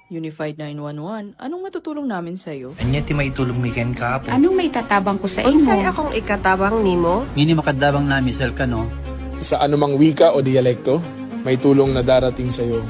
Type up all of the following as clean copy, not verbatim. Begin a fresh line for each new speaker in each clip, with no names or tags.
Unified 911, anong matutulong namin sa'yo?
Anya ti maitulong mi ken kapo.
Anong may tatabang ko sa
Unsay
imo?
akong ikatabang nimo?
Ngini makadabang na misal ka no.
Sa anumang wika o dialekto, may tulong na darating sa iyo.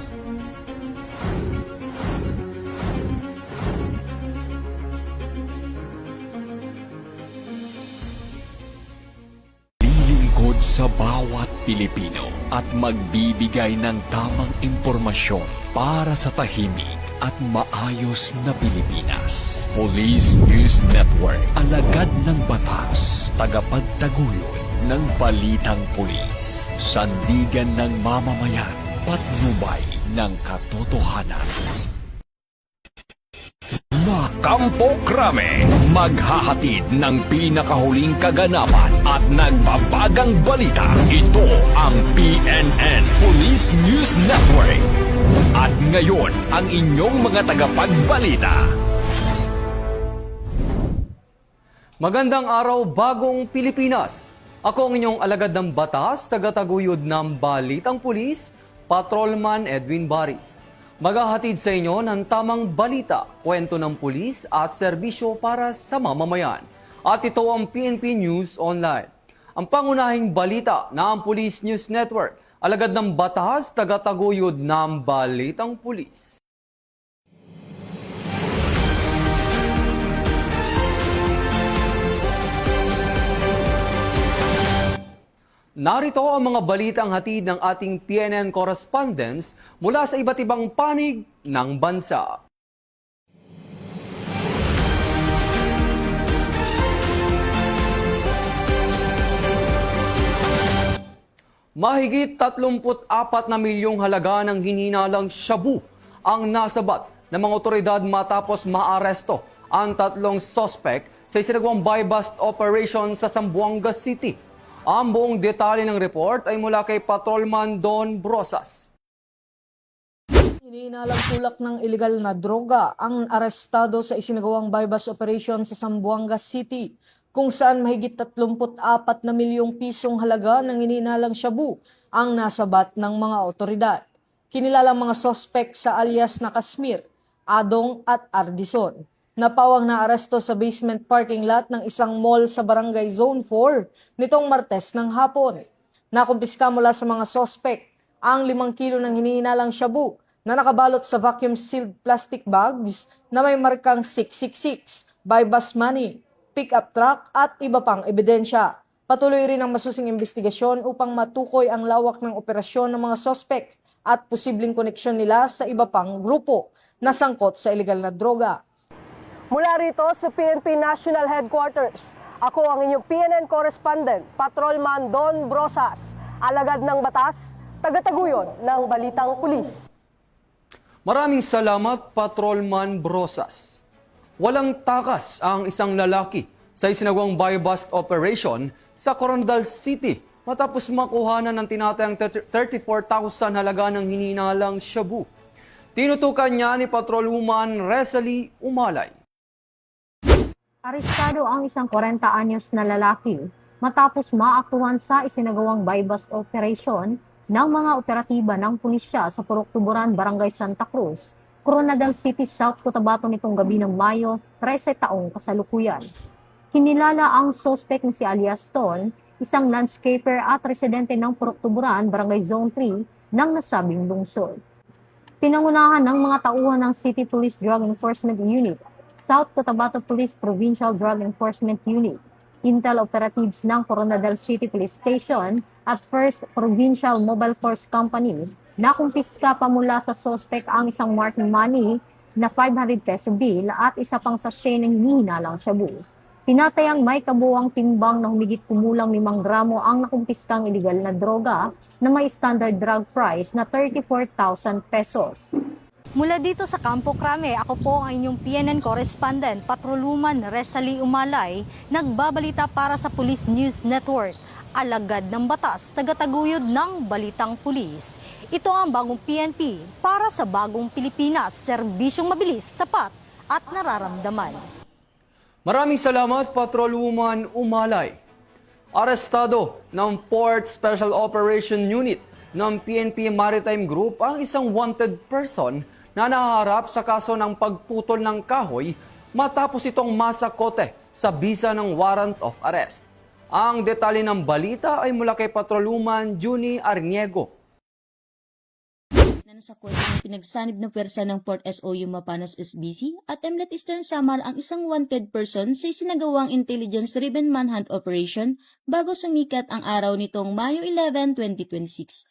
Lilingkod sa bawat Pilipino at magbibigay ng tamang impormasyon para sa tahimik at maayos na Pilipinas. Police News Network, alagad ng batas, tagapagtaguyod ng balitang pulis, sandigan ng mamamayan, patnubay ng katotohanan. La Campo Crame, maghahatid ng pinakahuling kaganapan at nagbabagang balita. Ito ang PNN Police News Network. At ngayon, ang inyong mga tagapagbalita.
Magandang araw, bagong Pilipinas. Ako ang inyong alagad ng batas, tagataguyod ng Balitang Pulis, Patrolman Edwin Baris. Maghahatid sa inyo ng tamang balita, kwento ng pulis at serbisyo para sa mamamayan. At ito ang PNP News Online. Ang pangunahing balita ng Police News Network, alagad ng batas, tagataguyod ng Balitang Pulis. Narito ang mga balitang hatid ng ating PNN correspondents mula sa iba't ibang panig ng bansa. Mahigit 34 na milyong halaga ng hininalang shabu ang nasabat ng mga otoridad matapos maaresto ang 3 sospek sa isinagawang buy-bust operation sa Zamboanga City. Ang buong detalye ng report ay mula kay Patrolman Don Brosas.
Hinihinalang tulak ng ilegal na droga ang arestado sa isinagawang buy-bust operation sa Zamboanga City, kung saan mahigit 34 na milyong pisong halaga ng hinihinalang shabu ang nasabat ng mga otoridad. Kinilalang mga sospek sa alias na Kasmir, Adong at Ardison. Napawang na aresto sa basement parking lot ng isang mall sa Barangay Zone 4 nitong Martes ng hapon. Nakumpiska mula sa mga sospek ang 5 kilo ng hinihinalang shabu na nakabalot sa vacuum-sealed plastic bags na may markang 666, buy-bust money, pick-up truck at iba pang ebidensya. Patuloy rin ang masusing investigasyon upang matukoy ang lawak ng operasyon ng mga sospek at posibleng koneksyon nila sa iba pang grupo na sangkot sa ilegal na droga.
Mula rito sa PNP National Headquarters, ako ang inyong PNN correspondent, Patrolman Don Brosas, alagad ng batas, tagataguyod ng Balitang Pulis.
Maraming salamat, Patrolman Brosas. Walang takas ang isang lalaki sa isinagawang buy-bust operation sa Coronadal City matapos makuhanan ng tinatayang 34,000 halaga ng hinihinalang shabu. Tinutukan niya ni Patrolwoman Resalie Umalay.
Arestado ang isang 40 anyos na lalaki matapos maaktuhan sa isinagawang buy-bust operation ng mga operatiba ng pulisya sa Purok Tuburan, Barangay Santa Cruz, Coronadal City, South Cotabato nitong gabi ng Mayo, 13 taong kasalukuyan. Kinilala ang sospek na si alias Ton, isang landscaper at residente ng Purok Tuburan, Barangay Zone 3 ng nasabing lungsod. Pinangunahan ng mga tauhan ng City Police Drug Enforcement Unit, South Cotabato Police Provincial Drug Enforcement Unit, Intel Operatives ng Coronadal City Police Station at First Provincial Mobile Force Company na kumpiska pa mula sa sospek ang isang marked money na 500 peso bill at isa pang sachet ng hinihinalang shabu. Tinatayang may kabuuang timbang na humigit kumulang 5 gramo ang nakumpiskang illegal na droga na may standard drug price na 34,000 pesos.
Mula dito sa Campo Crame, ako po ang inyong PNN correspondent, Patrolwoman Resalie Umalay, nagbabalita para sa Police News Network. Alagad ng batas, tagataguyod ng Balitang Pulis. Ito ang bagong PNP para sa bagong Pilipinas, serbisyong mabilis, tapat at nararamdaman.
Maraming salamat, Patrolwoman Umalay. Arestado ng Port Special Operation Unit ng PNP Maritime Group ang isang wanted person na nahaharap sa kaso ng pagputol ng kahoy matapos itong masakote sa bisa ng warrant of arrest. Ang detalye ng balita ay mula kay Patrolwoman Juni Arniego.
Na nasa korte ng pinagsanib na pwersa ng Port SOU Mapanos SBC at Emlet Eastern Samar ang isang wanted person sa isinagawang intelligence-driven manhunt operation bago sumikat ang araw nitong Mayo 11, 2026.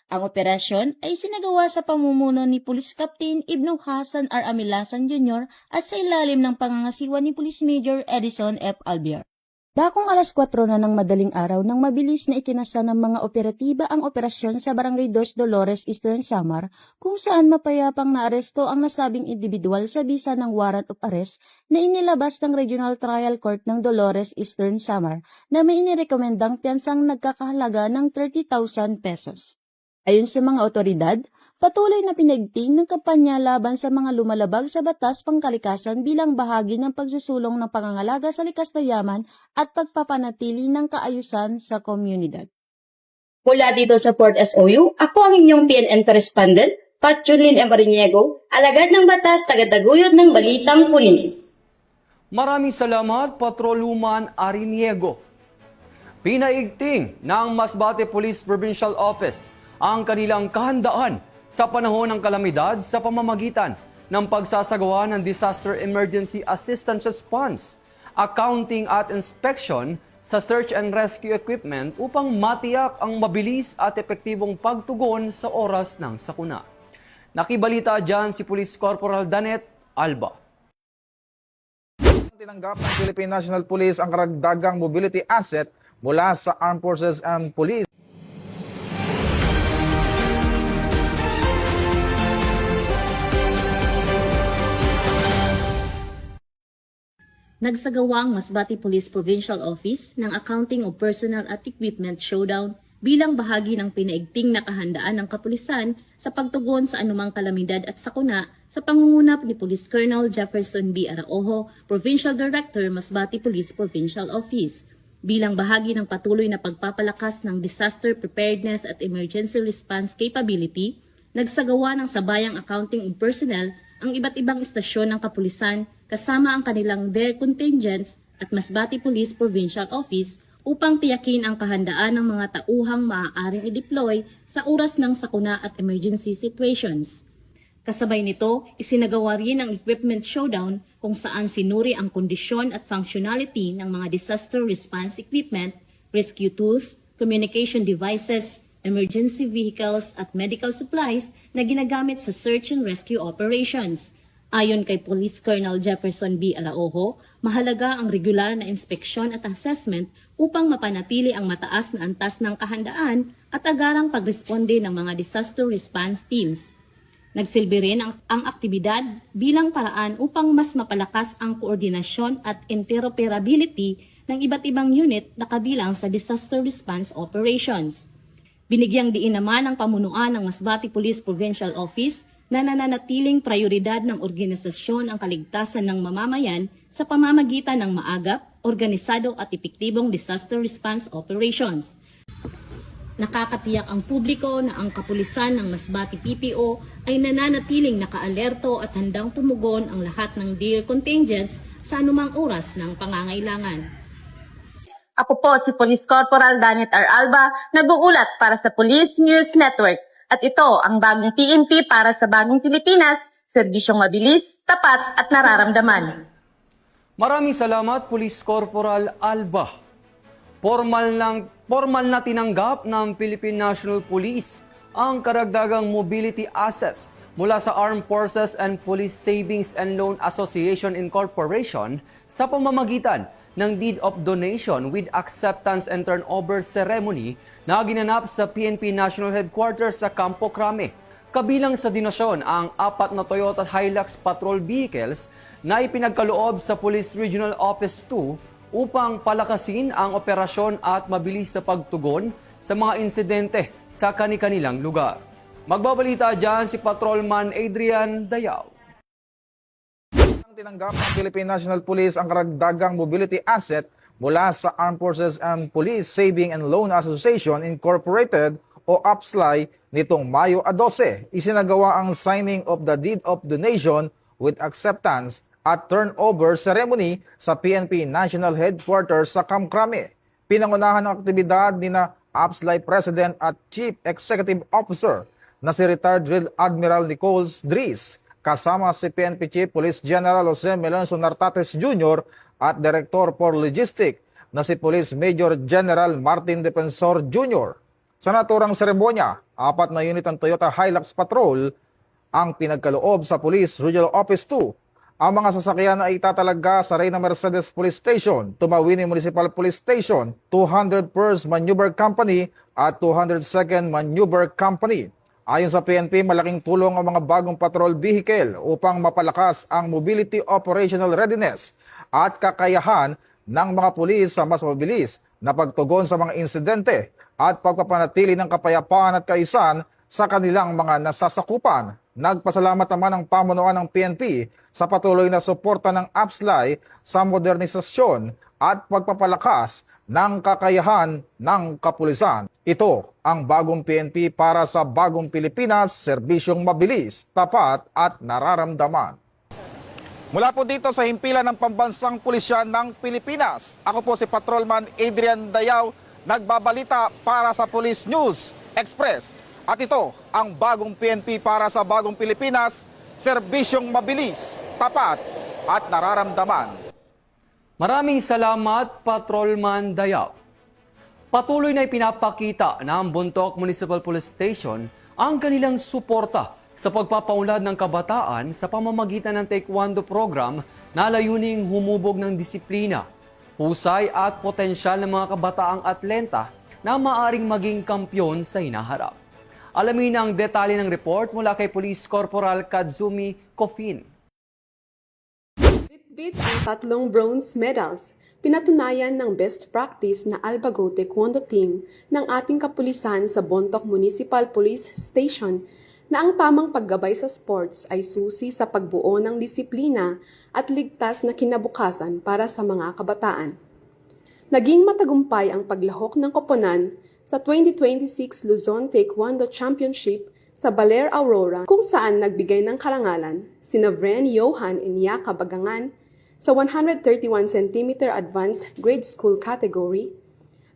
Ang operasyon ay sinagawa sa pamumuno ni Police Captain Ibnu Hasan R. Amilasan Jr. at sa ilalim ng pangangasiwa ni Police Major Edison F. Albiar. Dakong alas 4 na ng madaling araw nang mabilis na ikinasa ng mga operatiba ang operasyon sa Barangay Dos Dolores, Eastern Samar, kung saan mapayapang naaresto ang nasabing individual sa bisa ng warrant of arrest na inilabas ng Regional Trial Court ng Dolores, Eastern Samar na may inirekomendang piyansang nagkakahalaga ng 30,000 pesos. Ayon sa mga otoridad, patuloy na pinagting ng kampanya laban sa mga lumalabag sa batas pangkalikasan bilang bahagi ng pagsusulong ng pangangalaga sa likas na yaman at pagpapanatili ng kaayusan sa komunidad.
Mula dito sa Port SOU, ako ang inyong PNN correspondent, Patrolin M. Ariniego, alagad ng batas, tagataguyod ng Balitang Pulis.
Maraming salamat, Patrolwoman Ariniego. Pinaigting ng Masbate Police Provincial Office ang kanilang kahandaan sa panahon ng kalamidad sa pamamagitan ng pagsasagawa ng Disaster Emergency Assistance Response, accounting at inspection sa search and rescue equipment upang matiyak ang mabilis at epektibong pagtugon sa oras ng sakuna. Nakibalita dyan si Police Corporal Danet Alba.
Tinanggap ng Philippine National Police ang karagdagang mobility asset mula sa Armed Forces and Police.
Nagsagawa ang Masbate Police Provincial Office ng Accounting of Personnel at Equipment Showdown bilang bahagi ng pinaigting na kahandaan ng kapulisan sa pagtugon sa anumang kalamidad at sakuna sa pangunguna ni Police Colonel Jefferson B. Araojo, Provincial Director, Masbate Police Provincial Office. Bilang bahagi ng patuloy na pagpapalakas ng disaster preparedness at emergency response capability, nagsagawa ng sabayang accounting of personnel ang iba't ibang istasyon ng kapulisan kasama ang kanilang DARE contingents at Masbate Police Provincial Office upang tiyakin ang kahandaan ng mga tauhang maaaring i-deploy sa oras ng sakuna at emergency situations. Kasabay nito, isinagawa rin ang equipment showdown kung saan sinuri ang kondisyon at functionality ng mga disaster response equipment, rescue tools, communication devices, emergency vehicles at medical supplies na ginagamit sa search and rescue operations. Ayon kay Police Colonel Jefferson B. Araojo, mahalaga ang regular na inspeksyon at assessment upang mapanatili ang mataas na antas ng kahandaan at agarang pagresponde ng mga disaster response teams. Nagsilbi rin ang aktibidad bilang paraan upang mas mapalakas ang koordinasyon at interoperability ng iba't ibang unit na kabilang sa disaster response operations. Binigyang diin naman ang pamunuan ng Masbate Police Provincial Office na nananatiling prioridad ng organisasyon ang kaligtasan ng mamamayan sa pamamagitan ng maagap, organisado at epektibong disaster response operations. Nakakatiyak ang publiko na ang kapulisan ng Masbate PPO ay nananatiling nakaalerto at handang tumugon ang lahat ng DARE contingents sa anumang oras ng pangangailangan.
Ako po si Police Corporal Danet R. Alba, nag-uulat para sa Police News Network. At ito ang bagong PNP para sa bagong Pilipinas, serbisyong mabilis, tapat at nararamdaman.
Maraming salamat, Police Corporal Alba. Formal na tinanggap ng Philippine National Police ang karagdagang mobility assets mula sa Armed Forces and Police Savings and Loan Association Incorporation sa pamamagitan ng Deed of Donation with Acceptance and Turnover Ceremony na ginanap sa PNP National Headquarters sa Campo Crame. Kabilang sa donasyon ang 4 na Toyota Hilux Patrol Vehicles na ipinagkaloob sa Police Regional Office 2 upang palakasin ang operasyon at mabilis na pagtugon sa mga insidente sa kani-kanilang lugar. Magbabalita dyan si Patrolman Adrian Dayaw.
Tinanggap ng Philippine National Police ang karagdagang mobility asset mula sa Armed Forces and Police Saving and Loan Association Incorporated o APSLAI nitong Mayo 12. Isinagawa ang signing of the Deed of Donation with acceptance at turnover ceremony sa PNP National Headquarters sa Kamkrame. Pinangunahan ng aktibidad ni na APSLAI President at Chief Executive Officer na si retired Drill Admiral Nichols Dries, kasama si PNP Chief Police General Jose Melencio Nartates Jr. at Director for Logistics na si Police Major General Martin Defensor Jr. Sa naturang seremonya, 4 na unit ng Toyota Hilux Patrol ang pinagkaloob sa Police Regional Office 2. Ang mga sasakyan ay itatalaga sa Reyna Mercedes Police Station, Tumawini Municipal Police Station, 201st Maneuver Company at 202nd Maneuver Company. Ayon sa PNP, malaking tulong ang mga bagong patrol vehicle upang mapalakas ang mobility operational readiness at kakayahan ng mga pulis sa mas mabilis na pagtugon sa mga insidente at pagpapanatili ng kapayapaan at kaayusan sa kanilang mga nasasakupan. Nagpasalamat naman ang pamunuan ng PNP sa patuloy na suporta ng APSLAI sa modernisasyon at pagpapalakas ng kakayahan ng kapulisan. Ito ang bagong PNP para sa bagong Pilipinas, serbisyong mabilis, tapat at nararamdaman. Mula po dito sa himpilan ng Pambansang Pulisya ng Pilipinas, ako po si Patrolman Adrian Dayaw, nagbabalita para sa Police News Express. At ito ang bagong PNP para sa bagong Pilipinas, serbisyong mabilis, tapat at nararamdaman.
Maraming salamat, Patrolman Dayaw. Patuloy na ipinapakita ng Bontoc Municipal Police Station ang kanilang suporta sa pagpapaunlad ng kabataan sa pamamagitan ng Taekwondo program na layuning humubog ng disiplina, husay at potensyal ng mga kabataang atleta na maaring maging kampyon sa hinaharap. Alamin ang detalye ng report mula kay Police Corporal Kazumi Kofin.
Bitbit ang 3 bronze medals, pinatunayan ng best practice na Albago Taekwondo team ng ating kapulisan sa Bontoc Municipal Police Station na ang tamang paggabay sa sports ay susi sa pagbuo ng disiplina at ligtas na kinabukasan para sa mga kabataan. Naging matagumpay ang paglahok ng koponan sa 2026 Luzon Taekwondo Championship sa Baler Aurora kung saan nagbigay ng karangalan sina Vren Johan Inyaka Bagangan sa 131 cm Advanced Grade School category,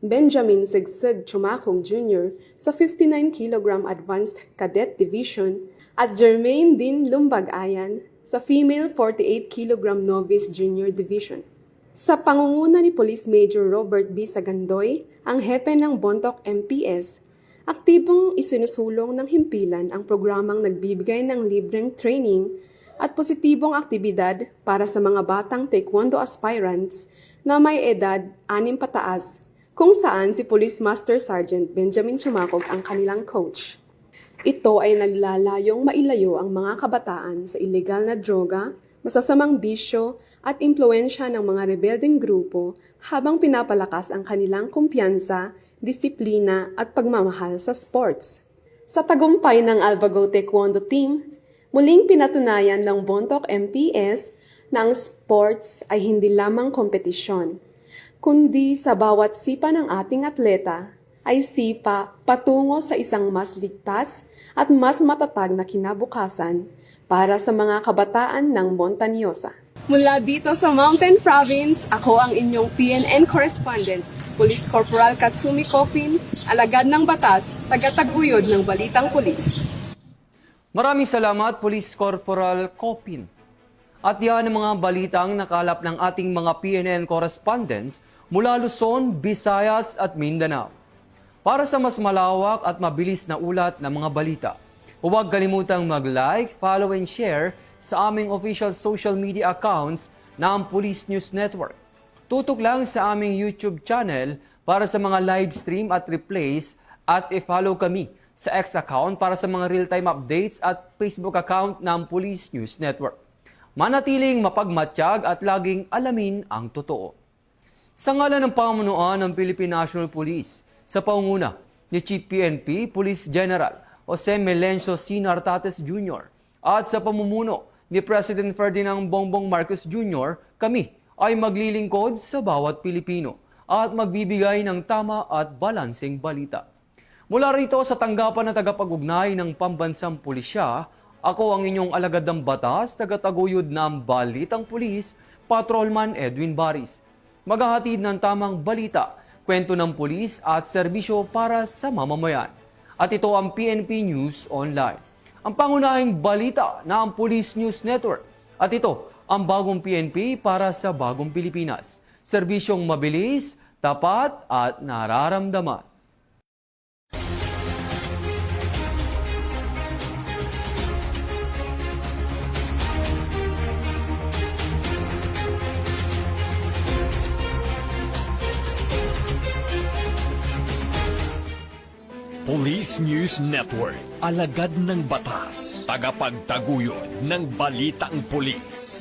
Benjamin Sigsig Chumakong Jr. sa 59 kg Advanced Cadet Division at Jermaine Din Lumbag-Ayan sa Female 48 kg Novice Junior Division. Sa pangunguna ni Police Major Robert B. Sagandoy, ang hepe ng Bontoc MPS, aktibong isinusulong ng himpilan ang programang nagbibigay ng libreng training at positibong aktibidad para sa mga batang taekwondo aspirants na may edad 6 pataas, kung saan si Police Master Sergeant Benjamin Chumakog ang kanilang coach. Ito ay naglalayong mailayo ang mga kabataan sa ilegal na droga, masasamang bisyo at impluensya ng mga rebelding grupo habang pinapalakas ang kanilang kumpiyansa, disiplina at pagmamahal sa sports. Sa tagumpay ng Albago Taekwondo team, muling pinatunayan ng Bontoc MPS na ang sports ay hindi lamang kompetisyon, kundi sa bawat sipa ng ating atleta ay sipa patungo sa isang mas ligtas at mas matatag na kinabukasan para sa mga kabataan ng Montañosa. Mula dito sa Mountain Province, ako ang inyong PNN correspondent, Police Corporal Katsumi Kofin, alagad ng batas, tagataguyod ng Balitang Pulis.
Maraming salamat, Police Corporal Kofin. At yan ang mga balitang nakalap ng ating mga PNN correspondents mula Luzon, Visayas at Mindanao. Para sa mas malawak at mabilis na ulat ng mga balita, huwag kalimutang mag-like, follow and share sa aming official social media accounts ng Police News Network. Tutok lang sa aming YouTube channel para sa mga live stream at replays at i-follow kami sa X account para sa mga real-time updates at Facebook account ng Police News Network. Manatiling mapagmatsyag at laging alamin ang totoo. Sa ngalan ng pamunuan ng Philippine National Police, sa pangunguna ni Chief PNP Police General Jose Melencio C. Nartates Jr. at sa pamumuno ni President Ferdinand Bongbong Marcos Jr., kami ay maglilingkod sa bawat Pilipino at magbibigay ng tama at balanseng balita. Mula rito sa tanggapan na tagapag-ugnay ng Pambansang Pulisya, ako ang inyong alagad ng batas, tagataguyod ng Balitang Pulis, Patrolman Edwin Baris. Maghahatid ng tamang balita, kwento ng pulis at serbisyo para sa mamamayan. At ito ang PNP News Online, ang pangunahing balita ng Police News Network. At ito ang bagong PNP para sa bagong Pilipinas. Serbisyong mabilis, tapat at nararamdaman.
Police News Network, alagad ng batas, tagapagtaguyod ng balitang pulis.